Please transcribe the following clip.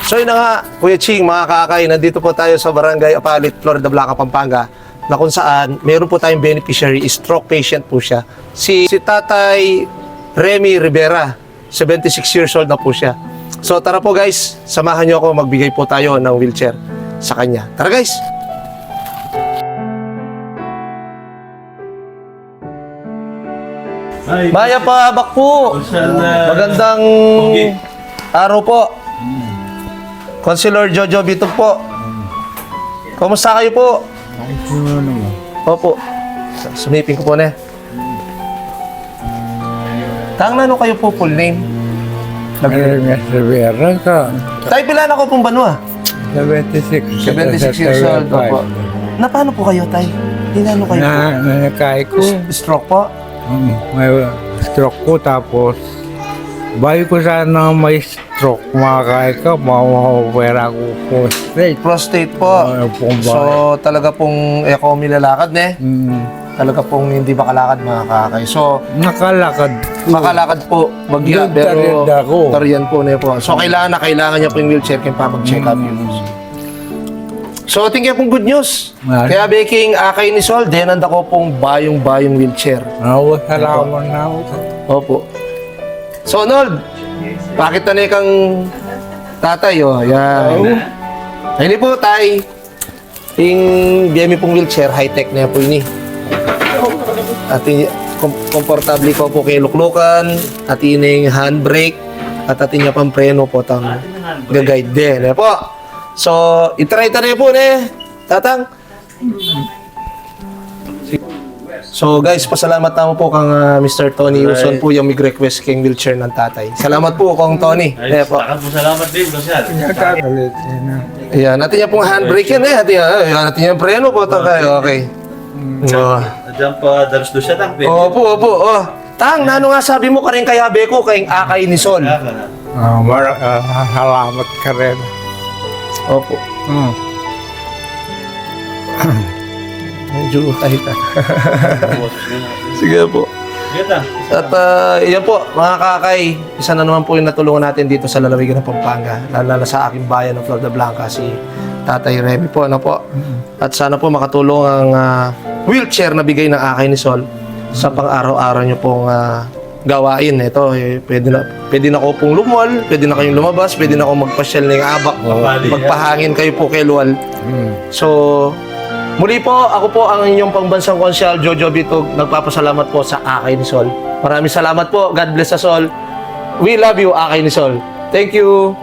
So yun na nga, Kuya Ching, mga kakay, nandito po tayo sa Barangay Apalit, Florida Blanca, Pampanga, na kung saan meron po tayong beneficiary, stroke patient po siya. Si Tatay Remy Rivera, 76 years old na po siya. So tara po guys, samahan niyo ako, magbigay po tayo ng wheelchair sa kanya. Tara guys! Ay, Maya pa, bak po! Magandang araw po. Councilor Jojo Bitog po. Kumusta kayo po? Opo. Sumipin ko po na. Tangnan kayo po full name. Ernest Rivera ka. Tayo pila na ko pong banwa. 76. 76 years old. Opo. Na paano po kayo, tay? Tinano kayo po? Nanakay ko. Stroke po? May stroke ko tapos bayo ko sana may stroke makakay ka, mawawera ko po straight. Prostate po. So talaga pong eko milalakad ne? Talaga pong hindi makalakad mga kakay. So Nakalakad. makalakad po bagya Yung pero tarid ako. tariyan po na po. So kailangan niya po yung wheelchair kaya pa mag-check up yun. So tingin pong good news. Ano? Kaya baking akay ni Sol, denand ako pong bayong wheelchair. Salamat na ako. Opo. So Nold, pakita na kang tatay oh. Yan. Ay ni po tay. Yung BMI pong wheelchair, high-tech na po ini. At komportable ko po kay luklukan, at ining handbrake, at atin niya pang preno po tang gagayad din. Yan po. So, itry na po ne, tatang. So guys, pasalamat naman po kang Mr. Tony Wilson po yung mag-request kayong wheelchair ng tatay. Salamat po kang Tony. Ay, Po. salamat din, Marcial. Nakakalit na. Ayan, natin niya pong handbrake yan eh. Natin niya yung preno po ito kayo. Okay. Oh. Diyan pa, dalos do siya tang. Opo. Oh. Tang, nano nga sabi mo ka rin kaya beko kayong akay ni Sol. Salamat ka rin. Opo. Medyo kahit Sige po. At yan po, mga kakay, isa na naman po yung natulungan natin dito sa lalawigan ng Pampanga, lalo na sa aking bayan ng Florida Blanca, si Tatay Remy po, ano po. At sana po makatulong ang wheelchair na bigay ng akay ni Sol sa pang-araw-araw nyo pong gawain. Ito, pwede na ko pong lumwal, pwede na kayong lumabas, pwede na akong magpasyal ng abak, magpahangin kayo po kay Luwal. So, muli po, ako po ang inyong pangbansang konsyal, Jojo Bitog. Nagpapasalamat po sa akay ni Sol. Maraming salamat po. God bless us all. We love you, akay ni Sol. Thank you.